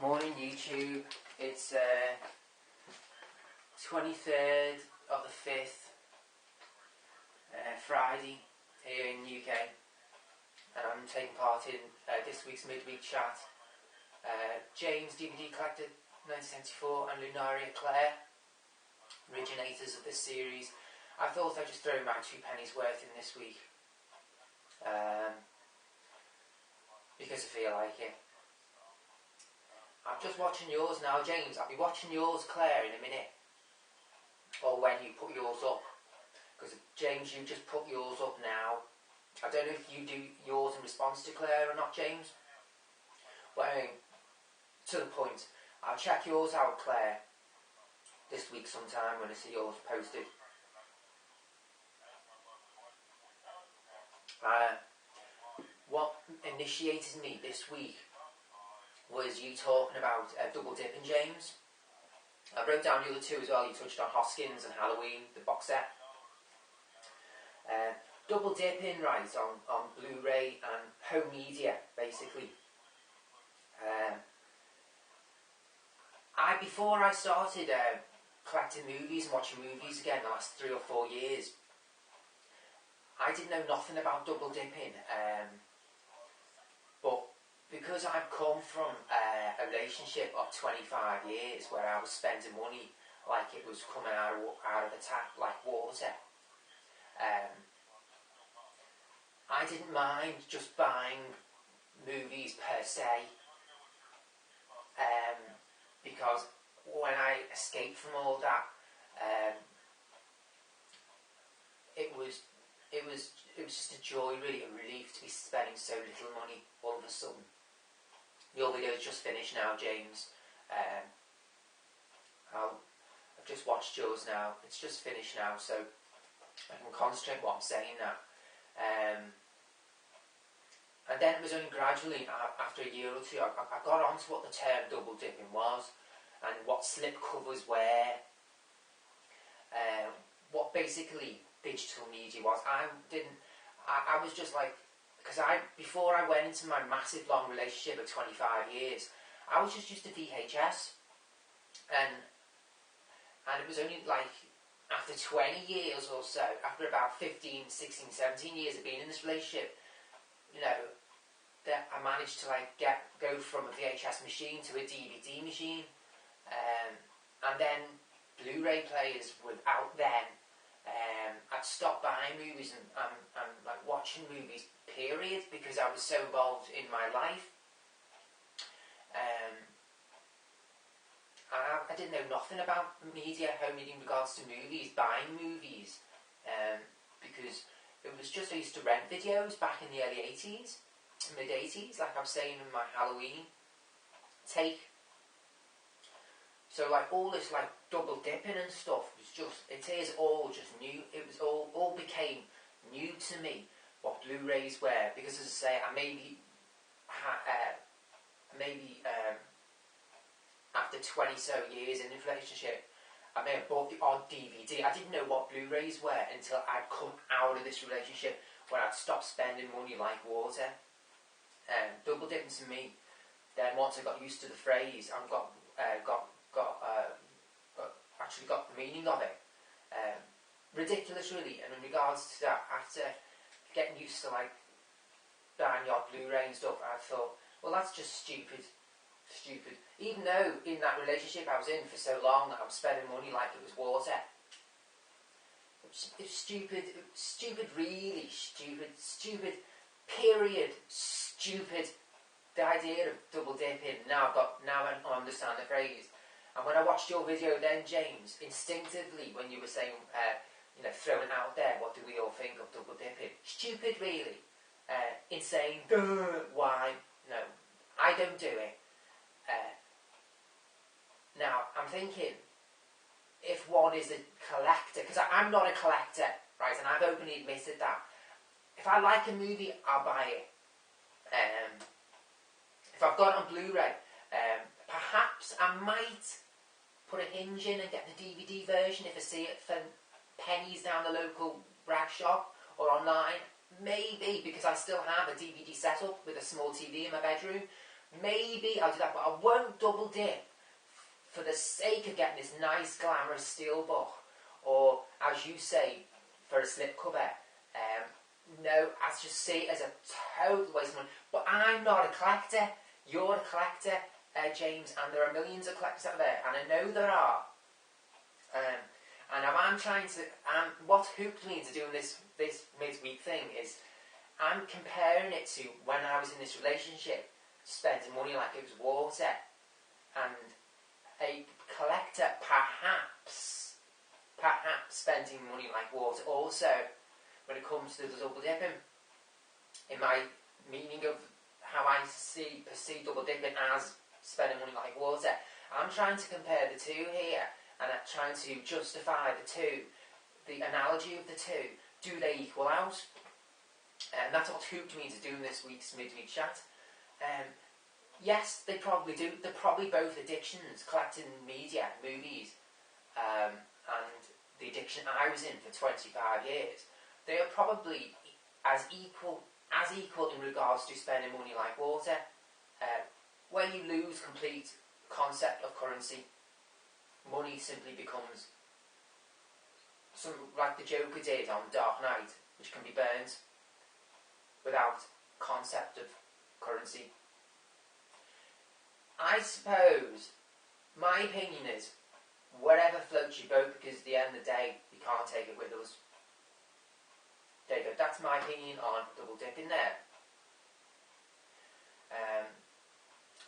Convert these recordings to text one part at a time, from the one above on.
Morning YouTube, it's 23rd of the 5th, Friday here in the UK, and I'm taking part in this week's midweek chat. James, DVD collector 1974, and LunariaClair, originators of this series. I thought I'd just throw my 2 pennies worth in this week, because I feel like it. I'm just watching yours now, James. I'll be watching yours, Claire, in a minute. Or when you put yours up. Because, James, you just put yours up now. I don't know if you do yours in response to Claire or not, James. Well, anyway, to the point. I'll check yours out, Claire, this week sometime when I see yours posted. What initiated me this week was you talking about double dipping, James. I wrote down the other two as well. You touched on Hoskins and Halloween, the box set. Double dipping, right, on Blu-ray and home media, basically. Before I started collecting movies and watching movies again the last 3 or 4 years, I didn't know nothing about double dipping. But because I've come from a relationship of 25 years where I was spending money like it was coming out of the tap like water, I didn't mind just buying movies per se, because when I escaped from all that, it was just a joy, really, a relief to be spending so little money all of a sudden. Your video's just finished now, James. I've just watched yours now. It's just finished now, so I can concentrate on what I'm saying now. And then it was only gradually, after a year or two, I got onto what the term double dipping was, and what slip covers were, what basically digital media was. I was just like, because before I went into my massive long relationship of 25 years, I was just used to VHS, and it was only like after 20 years or so, after about 15, 16, 17 years of being in this relationship, you know, that I managed to like go from a VHS machine to a DVD machine, and then Blu-ray players were out then. I'd stopped buying movies and like watching movies, period, because I was so involved in my life. I didn't know nothing about media, home media in regards to movies, buying movies, because it was just I used to rent videos back in the early 80s, mid 80s, like I'm saying in my Halloween take. So like all this like double dipping and stuff was just, it is all just new. It was all became new to me, what Blu-rays were, because as I say, I maybe after 20 so years in a relationship, I may have bought the odd DVD. I didn't know what Blu-rays were until I'd come out of this relationship, when I'd stopped spending money like water. Double dipping to me, then once I got used to the phrase, and actually got the meaning of it. Ridiculous, really. And in regards to that, after getting used to like buying your Blu-ray and stuff, I thought, well, that's just stupid. Even though in that relationship I was in for so long that I was spending money like it was water. It's stupid, really stupid, period, stupid. The idea of double dipping, now I understand the phrase. And when I watched your video then, James, instinctively, when you were saying, you know, throwing out there, what do we all think of double dipping? Stupid, really. Insane. Duh, why? No, I don't do it. Now, I'm thinking, if one is a collector, because I'm not a collector, right, and I've openly admitted that. If I like a movie, I'll buy it. If I've got it on Blu-ray, perhaps I might put a hinge in and get the DVD version if I see it for pennies down the local rag shop or online. Maybe, because I still have a DVD setup with a small TV in my bedroom. maybe I'll do that, but I won't double dip for the sake of getting this nice glamorous steelbook, or as you say, for a slipcover. No, I just see it as a total waste of money. But I'm not a collector. You're a collector, James, and there are millions of collectors out there, and I know there are. And I'm trying to. What hooked me into doing this midweek thing is I'm comparing it to when I was in this relationship, spending money like it was water, and a collector perhaps spending money like water also when it comes to the double dipping. In my meaning of how I perceive double dipping as spending money like water, I'm trying to compare the two here, and I'm trying to justify the two, the analogy of the two. Do they equal out? And that's what hooked me into doing this week's midweek chat. Yes, they probably do. They're probably both addictions, collecting media, movies, and the addiction I was in for 25 years. They are probably as equal in regards to spending money like water. When you lose complete concept of currency, money simply becomes like the Joker did on Dark Knight, which can be burnt without concept of currency. I suppose my opinion is whatever floats your boat, because at the end of the day we can't take it with us. David, that's my opinion on double dipping there.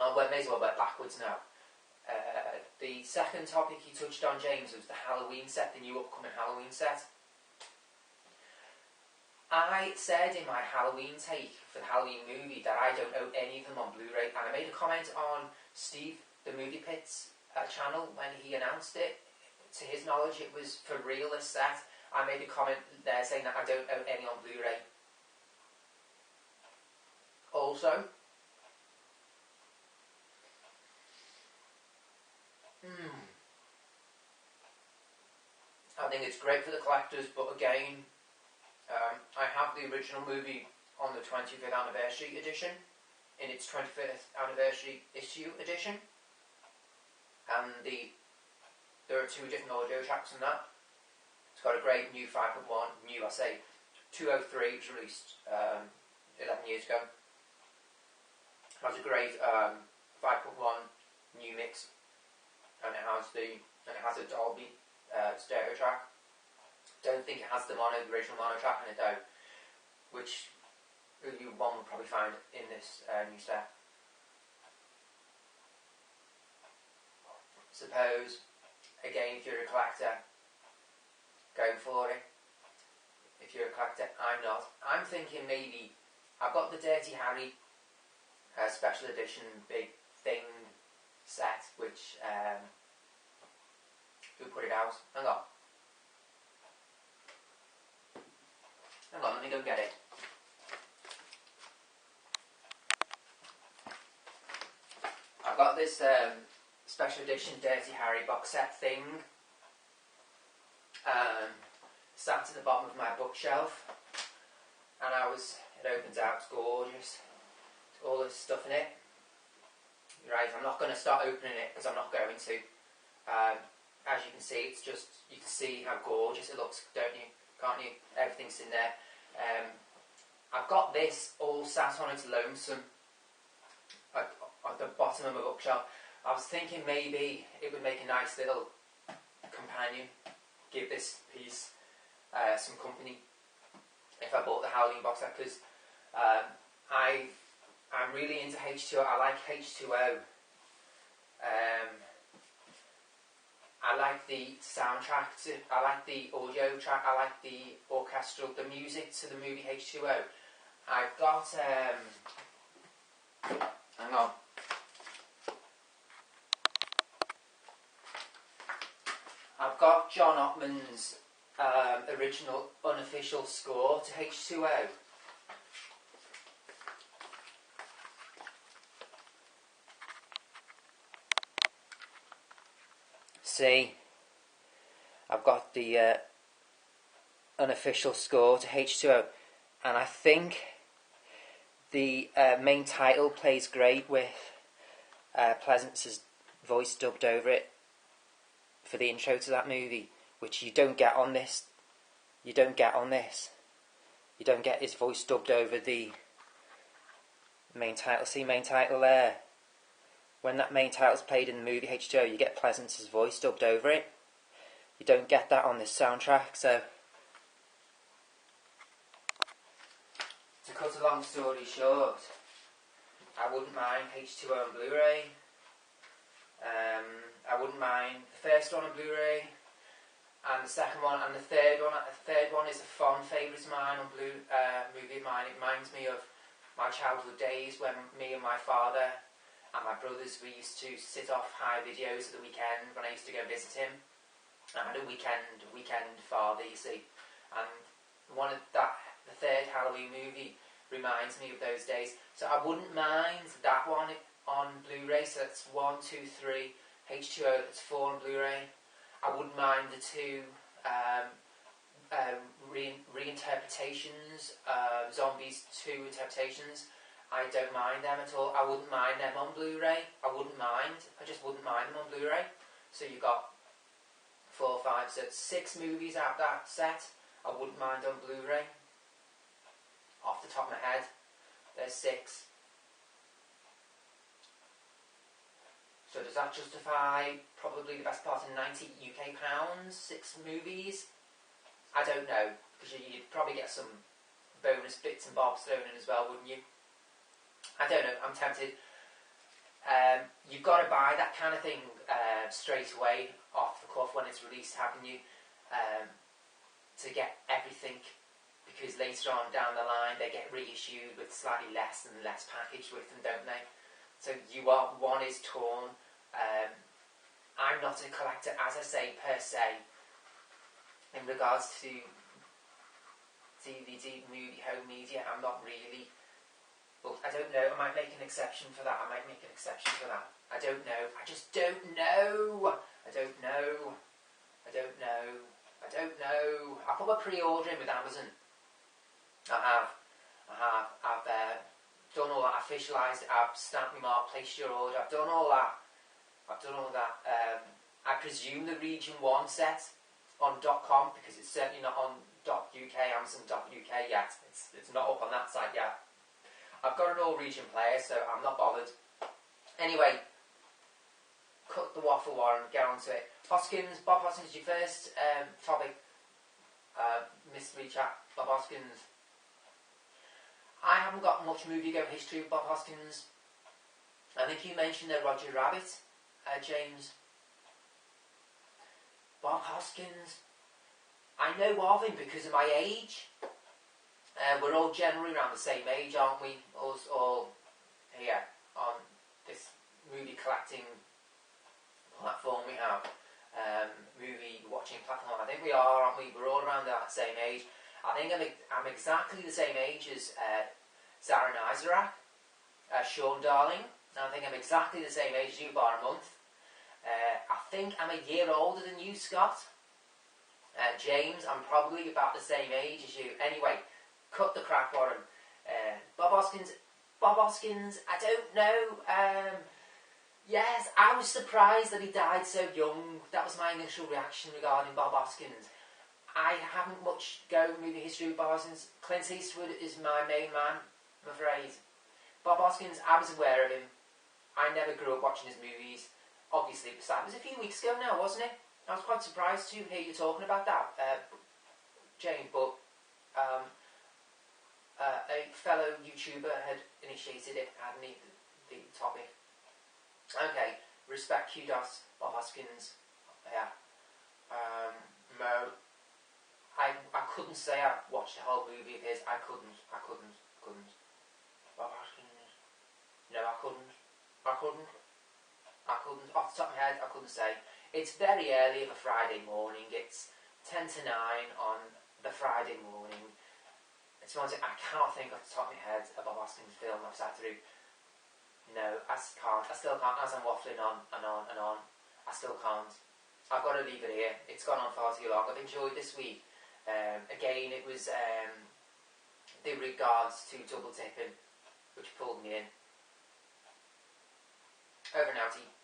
I may as well work backwards now. The second topic he touched on, James, was the Halloween set, the new upcoming Halloween set. I said in my Halloween take for the Halloween movie that I don't own any of them on Blu-ray, and I made a comment on Steve, the Movie Pits channel, when he announced it. To his knowledge, it was for real, this set. I made a comment there saying that I don't own any on Blu-ray. Also, I think it's great for the collectors, but again, I have the original movie on the 25th anniversary edition, in its 25th anniversary issue edition, and there are two different audio tracks in that. It's got a great new 5.1, new I say, 203, it was released 11 years ago. It has a great 5.1 new mix, and it has a Dolby stereo track. Don't think it has the original mono track in it though, which one will probably find in this new set. Suppose, again, if you're a collector, go for it. If you're a collector, I'm not. I'm thinking maybe I've got the Dirty Harry special edition big thing set, which who put it out? Hang on, let me go get it. I've got this special edition Dirty Harry box set thing sat at the bottom of my bookshelf, and it opens out, it's gorgeous, it's all this stuff in it. Right, I'm not going to start opening it because I'm not going to. As you can see, it's just, you can see how gorgeous it looks, don't you? Can't you? Everything's in there. I've got this all sat on its lonesome at the bottom of my bookshelf. I was thinking maybe it would make a nice little companion, give this piece some company if I bought the Halloween box set, because I'm really into H2O. I like H2O. I like the soundtrack, I like the audio track, I like the orchestral, the music to the movie H2O. I've got, hang on. I've got John Ottman's original unofficial score to H2O. See, I've got the unofficial score to H2O, and I think The main title plays great with Pleasance's voice dubbed over it for the intro to that movie, which you don't get on this. You don't get his voice dubbed over the main title. See main title there? When that main title's played in the movie H2O, you get Pleasance's voice dubbed over it. You don't get that on this soundtrack, so... To cut a long story short, I wouldn't mind H2O on Blu-ray. I wouldn't mind the first one on Blu-ray, and the second one, and the third one. The third one is a fond favourite of mine on movie of mine. It reminds me of my childhood days when me and my father and my brothers, we used to sit off high videos at the weekend when I used to go visit him. I had a weekend father, you see, and the third Halloween movie reminds me of those days. So I wouldn't mind that one on Blu-ray. So that's 1, 2, 3 H2O. That's 4 on Blu-ray. I wouldn't mind the two reinterpretations, Zombies 2 interpretations. I don't mind them at all. I wouldn't mind them on Blu-ray. I just wouldn't mind them on Blu-ray. So you've got 4, 5, so 6 movies out that set. I wouldn't mind on Blu-ray. Off the top of my head, there's 6. So does that justify probably the best part of 90 UK pounds, 6 movies? I don't know, because you'd probably get some bonus bits and bobs thrown in as well, wouldn't you? I don't know, I'm tempted. You've got to buy that kind of thing straight away off the cuff when it's released, haven't you? To get everything, because later on down the line they get reissued with slightly less and less package with them, don't they? So one is torn. I'm not a collector, as I say, per se, in regards to DVD, movie, home media. I'm not really. But I don't know, I might make an exception for that. I don't know. I just don't know. I don't know. I put my pre-order in with Amazon. I have. I've done all that. I've officialised it. I've stamped my mark, placed your order. I've done all that. I presume the Region 1 set on .com, because it's certainly not on .uk, Amazon.uk yet. It's not up on that site yet. I've got an all-region player, so I'm not bothered. Anyway, cut the waffle, Warren, get on to it. Bob Hoskins, your first topic. Mystery chat, Bob Hoskins. I haven't got much movie-go history with Bob Hoskins. I think you mentioned Roger Rabbit, James. Bob Hoskins. I know of him because of my age. We're all generally around the same age, aren't we? Us all here on this movie collecting platform we have. Movie watching platform. I think we are, aren't we? We're all around that same age. I think I'm exactly the same age as Zara Nizarek, Sean Darling. I think I'm exactly the same age as you, bar a month. I think I'm a year older than you, Scott. James, I'm probably about the same age as you. Anyway, cut the crap, Warren. Bob Hoskins, I don't know. Yes, I was surprised that he died so young. That was my initial reaction regarding Bob Hoskins. I haven't much movie history with Bob Hoskins. Clint Eastwood is my main man, I'm afraid. Bob Hoskins, I was aware of him. I never grew up watching his movies. Obviously, it was a few weeks ago now, wasn't it? I was quite surprised to hear you talking about that, Jane, but a fellow YouTuber had initiated it, hadn't he, the topic. Okay, respect, kudos, Bob Hoskins. Yeah. No. I couldn't say I watched the whole movie of his. I couldn't. Bob Hoskins. No, I couldn't. Off the top of my head, I couldn't say. It's very early of a Friday morning. It's 10 to 9 on the Friday morning. It's one thing I can't think off the top of my head a Bob Hoskins film I've sat through. No, I still can't. As I'm waffling on and on and on, I still can't. I've got to leave it here. It's gone on far too long. I've enjoyed this week. Again, it was the regards to double tipping. which pulled me in. Over and out.